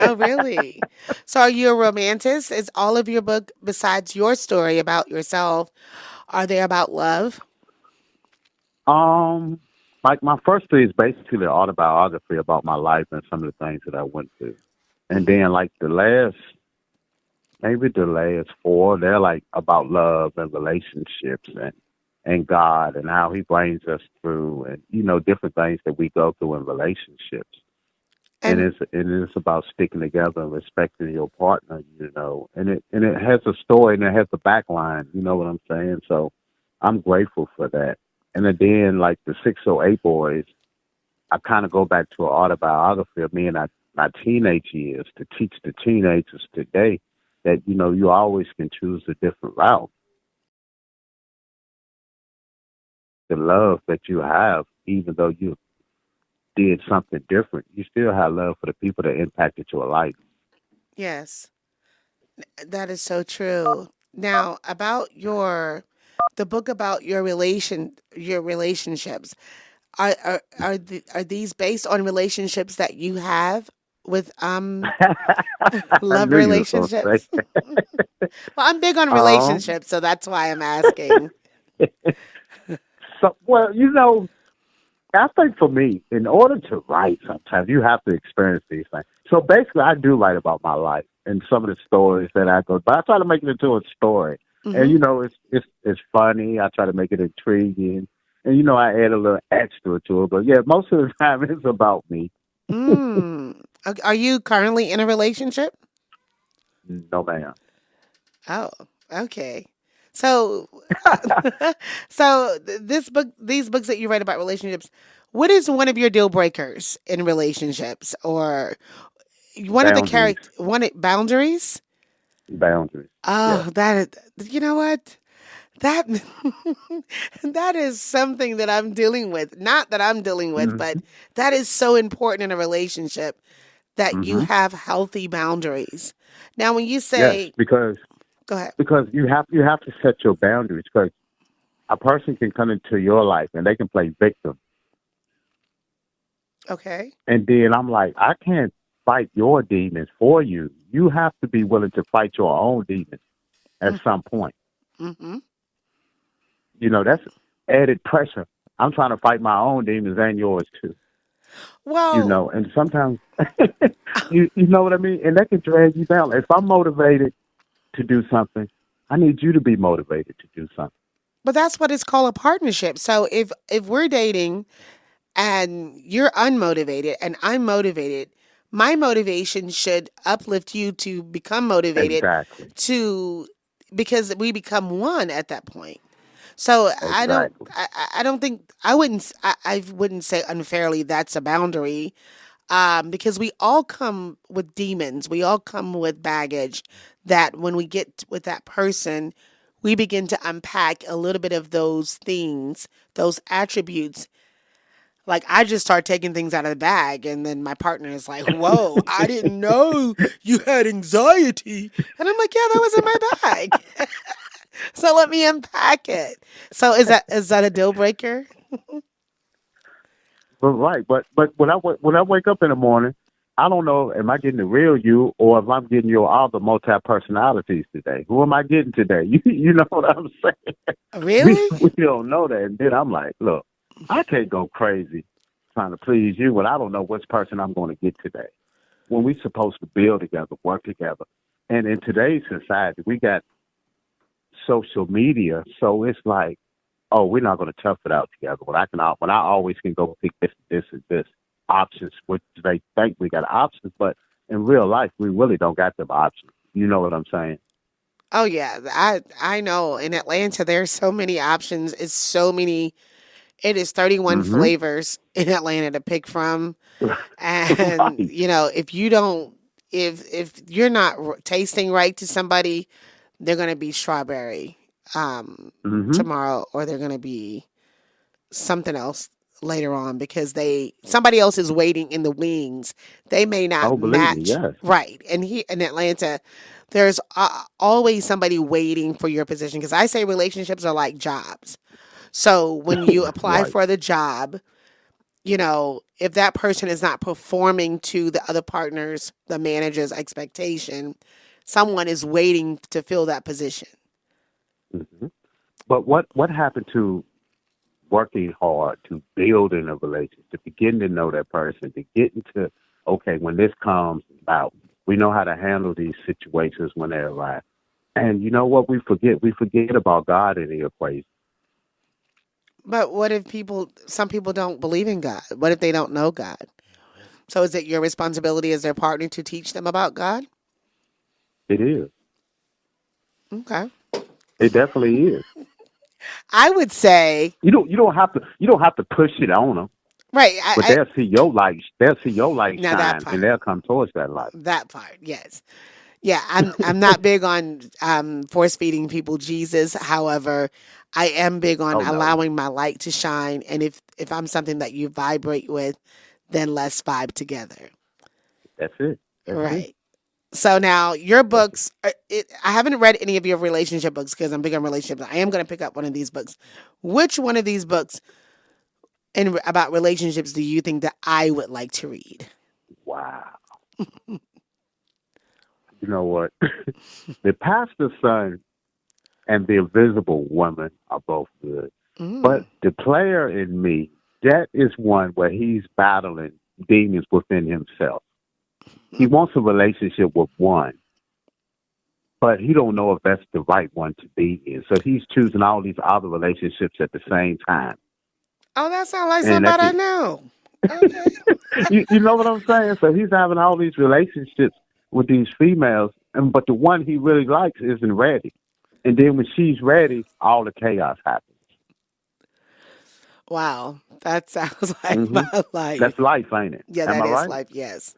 Oh, really? So are you a romantic? Is all of your book, besides your story about yourself, are they about love? Um, like my first three is basically an autobiography about my life and some of the things that I went through. And Hmm. then like maybe the last four, they're like about love and relationships and God and how He brings us through and different things that we go through in relationships. And And it's about sticking together and respecting your partner, and it has a story and it has a back line, you know what I'm saying? So I'm grateful for that. And then like the 608 boys, I kind of go back to an autobiography of me and my teenage years to teach the teenagers today that you always can choose a different route. The love that you have, even though you did something different, you still have love for the people that impacted your life. yes, that is so true. Now, about the book about your relationships. Are these based on relationships that you have with I love knew you was gonna relationships? say. Well, I'm big on Um, relationships, so that's why I'm asking. so well, I think for me, in order to write, sometimes you have to experience these things. So basically, I do write about my life and some of the stories that I go. But I try to make it into a story, and Hmm. it's funny. I try to make it intriguing, and I add a little extra to it. But yeah, most of the time it's about me. Mm. Are you currently in a relationship? No man. Oh, okay. So, these books that you write about relationships, what is one of your deal breakers in relationships, or one of the Boundaries. character, boundaries? Boundaries. Yes. Oh, you know what? That that is something that I'm dealing with. Not that I'm dealing with, but Mm-hmm. that is so important in a relationship that you Mm-hmm. have healthy boundaries. Now, when you Yes, say, because go ahead. you have to set your boundaries because a person can come into your life and they can play victim. Okay. And then I'm like, I can't fight your demons for you. You have to be willing to fight your own demons at some point. Mm-hmm. That's added pressure. I'm trying to fight my own demons and yours too. Well, And sometimes you know what I mean? And that can drag you down. If I'm motivated to do something, I need you to be motivated to do something. but that's what it's called, a partnership. So if we're dating and you're unmotivated and I'm motivated, my motivation should uplift you to become motivated Exactly. to because we become one at that point. So Exactly. I don't think I wouldn't say unfairly that's a boundary, because we all come with demons. We all come with baggage that when we get with that person, we begin to unpack a little bit of those things, those attributes. Like I just start taking things out of the bag, and then my partner is like, "Whoa, I didn't know you had anxiety," and I'm like, "Yeah, that was in my bag." So let me unpack it. So is that a deal breaker? But right, but when I wake up in the morning, I don't know am I getting the real you or if I'm getting your other multi personalities today. Who am I getting today? You know what I'm saying? We Really? we don't know that, and then I'm like, look, I can't go crazy trying to please you when I don't know which person I'm going to get today. When we supposed to build together, work together, and in today's society, we got social media, so it's like, oh, we're not going to tough it out together. When I always can go pick this, and this options, which they think we got options, but in real life, we really don't got them options. You know what I'm saying? Oh yeah, I know. In Atlanta, there's so many options. It's so many. It is 31 Mm-hmm. flavors in Atlanta to pick from, and Right. if you don't, if you're not tasting right to somebody, they're gonna be strawberry Mm-hmm. tomorrow, or they're gonna be something else later on because they somebody else is waiting in the wings. They may not Oh, believe me, match yes. right. And here in Atlanta, there's always somebody waiting for your position because I say relationships are like jobs. So when you apply Right. for the job, if that person is not performing to the other partner's, the manager's expectation, someone is waiting to fill that position. Hmm. But what happened to working hard to build in a relationship, to begin to know that person, to get into, okay, when this comes about, we know how to handle these situations when they arise. And you know what we forget? We forget about God in the equation. But what if some people don't believe in God? What if they don't know God? So is it your responsibility as their partner to teach them about God? It is. Okay. It definitely is. I would say, You don't have to push it on them, right. but they'll see your light. They'll see your light Now that shine, and part, they'll come towards that light. that part, yes. Yeah, I'm not big on force feeding people Jesus. However, I am big on Oh no, allowing my light to shine. And if I'm something that you vibrate with, then let's vibe together. that's it. That's it. Right. So now your That's it. books, I haven't read any of your relationship books because I'm big on relationships. I am going to pick up one of these books. Which one of these books about relationships do you think that I would like to read? Wow. You know what? The pastor's son and the invisible woman are both good. Mm. But the player in me, that is one where he's battling demons within himself. He wants a relationship with one, but he don't know if that's the right one to be in. So he's choosing all these other relationships at the same time. Oh, that sounds like And at somebody I the know. Okay. you know what I'm saying? So he's having all these relationships with these females, and but the one he really likes isn't ready. And then when she's ready, all the chaos happens. Wow, that sounds like Hmm. my life. That's life, ain't it? Yeah, Am that I is right? life. Yes,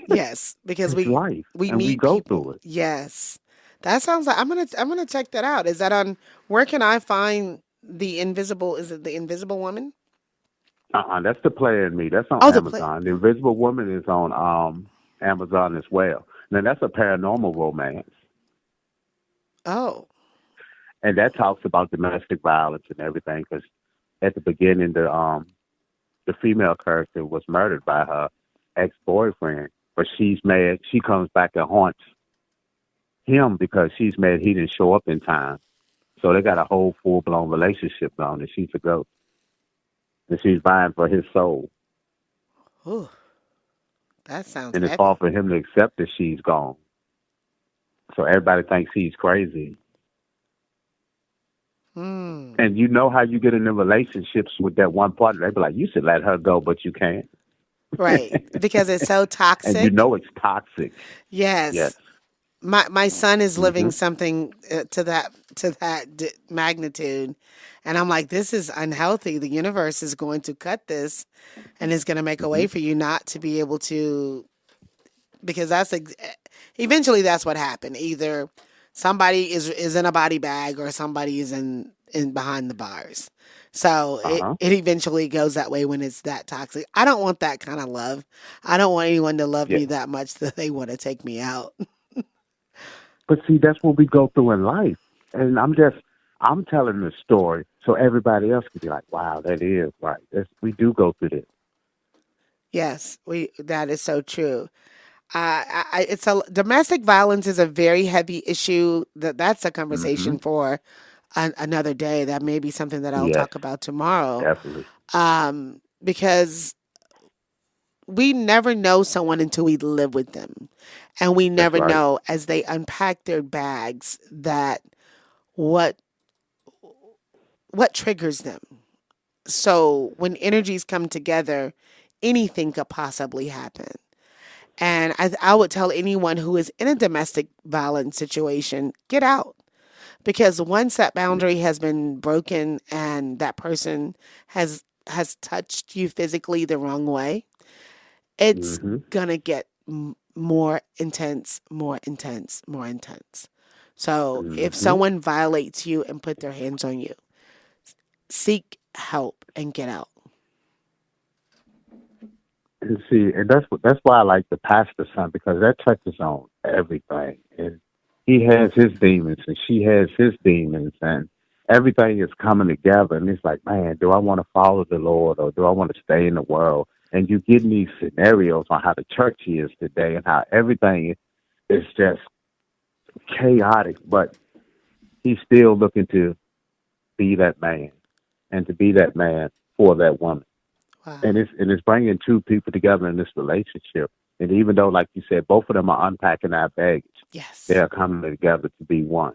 yes, because It's life, we and we meet go through people. it. Yes, that sounds like I'm gonna check that out. Is that on? Where can I find the invisible? Is it the Invisible Woman? That's the player in me. That's on Oh, the play. Amazon. The Invisible Woman is on Amazon as well. Now that's a paranormal romance, Oh, and that talks about domestic violence and everything. Because at the beginning, the female character was murdered by her ex boyfriend, but she's mad. She comes back and haunts him because she's mad he didn't show up in time. So they got a whole full blown relationship going, and she's a ghost, and she's vying for his soul. ooh, that sounds And it's hard heavy. for him to accept that she's gone. So everybody thinks he's crazy. Hmm. And you know how you get into relationships with that one partner. They be like, you should let her go, but you can't. Right, because it's so And you toxic. know it's toxic. Yes. Yes, my son is living Hmm. something to that magnitude, and I'm like, this is unhealthy. The universe is going to cut this, and is going to make a Hmm. way for you not to be able to, because eventually that's what happened. Either somebody is in a body bag or somebody is in behind the bars. So Uh huh. it eventually goes that way when it's that toxic. I don't want that kind of love. I don't want anyone to love Yeah. me that much that they want to take me out. But see, that's what we go through in life. And I'm telling the story so everybody else can be like, wow, that is right. We do go through this. Yes, we that is so true. It's a domestic violence is a very heavy issue. That's a Hmm. conversation for another day. That may be something that I'll Yes, talk about tomorrow. definitely. Because we never know someone until we live with them, and we That's never right. know as they unpack their bags that what what triggers them. So when energies come together, anything could possibly happen. And I would tell anyone who is in a domestic violence situation, get out. Because once that boundary has been broken and that person has touched you physically the wrong way, it's Hmm. gonna get more intense, more intense, more intense. So if Hmm. someone violates you and put their hands on you, seek help and get out. And see, and that's why I like the pastor son because that touches on everything. And he has his demons, and she has his demons, and everything is coming together, and it's like, man, do I want to follow the Lord or do I want to stay in the world? And you get in these scenarios on how the church is today and how everything is just chaotic, but he's still looking to be that man and to be that man for that woman. Wow. And it's bringing two people together in this relationship. And even though, like you said, both of them are unpacking our baggage, they Yes. are coming together to be one.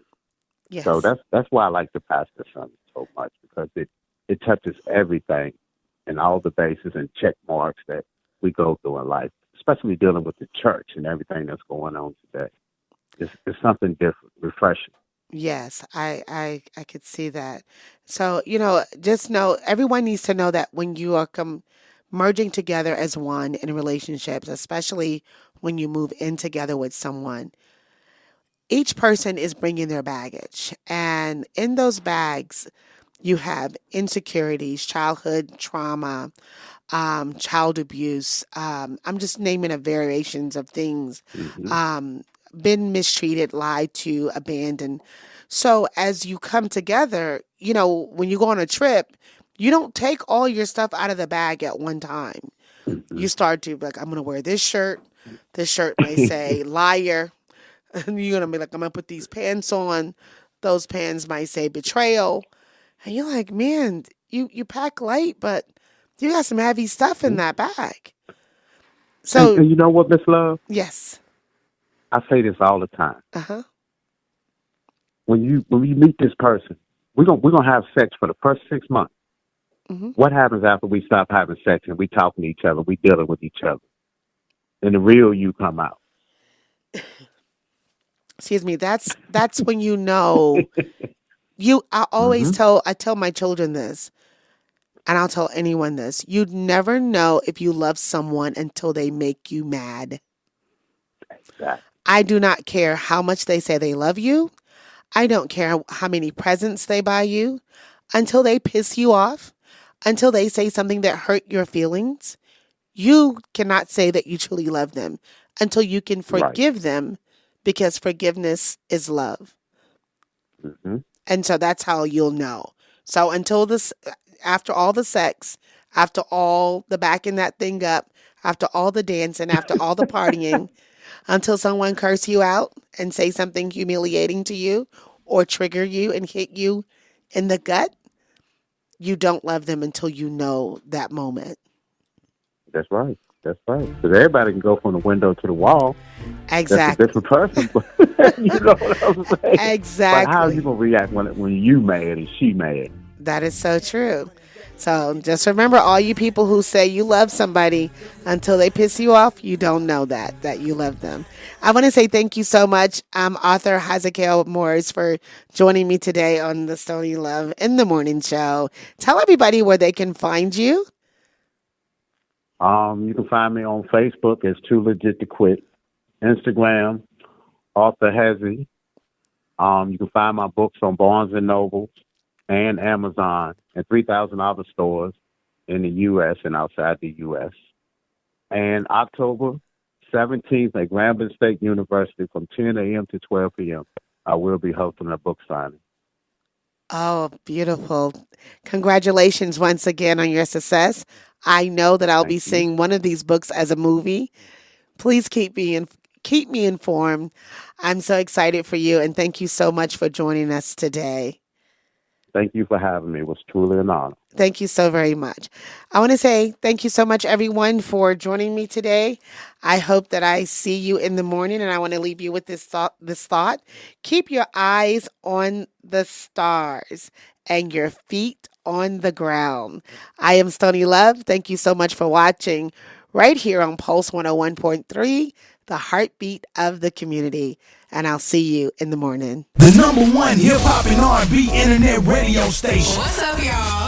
So Yes. that's why I like the pastor son so much because it touches everything and all the bases and check marks that we go through in life, especially dealing with the church and everything that's going on today. It's something different, refreshing. Yes, I could see that. So, just know everyone needs to know that when you are merging together as one in relationships, especially when you move in together with someone, each person is bringing their baggage. And in those bags, you have insecurities, childhood trauma, child abuse. I'm just naming a variations of things. Hmm. Um, been mistreated, lied to, abandoned. So as you come together, when you go on a trip, you don't take all your stuff out of the bag at one time. Hmm. You start to be like, I'm gonna wear this shirt. This shirt may say liar. And you're gonna be like, I'm gonna put these pants on. Those pants might say betrayal. And you're like, man, you pack light, but you got some heavy stuff in that bag. So And you know what, Miss Love? yes, I say this all the time. uh huh, When we meet this person, we're gonna have sex for the first 6 months. hmm What happens after we stop having sex and we talking to each other, we dealing with each other, and the real you come out? excuse me. That's when you know you. Hmm. I tell my children this, and I'll tell anyone this. You'd never know if you love someone until they make you mad. Exactly. I do not care how much they say they love you. I don't care how many presents they buy you until they piss you off, until they say something that hurt your feelings. You cannot say that you truly love them until you can Right. forgive them because forgiveness is love. Hmm. And so that's how you'll know. So after all the sex, after all the backing that thing up, after all the dancing, after all the partying, until someone curse you out and say something humiliating to you or trigger you and hit you in the gut, you don't love them until you know that moment. That's right. That's right. Because everybody can go from the window to the wall. That's a Exactly. different person, but you know what I'm saying. But how you Exactly. gonna react when you mad and she mad? That is so true. So just remember, all you people who say you love somebody until they piss you off, you don't know that you love them. I want to say thank you so much, author Hezekiah Morris, for joining me today on the Stoney Love in the Morning Show. Tell everybody where they can find you. You can find me on Facebook as Too Legit to Quit. Instagram, author Hezzy. You can find my books on Barnes and Noble and Amazon and 3,000 other stores in the U.S. and outside the U.S. And October 17th at Grambling State University from 10 a.m. to 12 p.m. I will be hosting a book signing. Oh, beautiful. Congratulations once again on your success. I know that I'll be Thank you. seeing one of these books as a movie. Please keep me informed. I'm so excited for you and thank you so much for joining us today. Thank you for having me. It was truly an honor. Thank you so very much. I want to say thank you so much, everyone, for joining me today. I hope that I see you in the morning, and I want to leave you with this thought. Keep your eyes on the stars and your feet on the ground. I am Stoney Love. Thank you so much for watching right here on Pulse 101.3, the heartbeat of the community. And I'll see you in the morning. The number one hip hop and R&B internet radio station. What's up, y'all?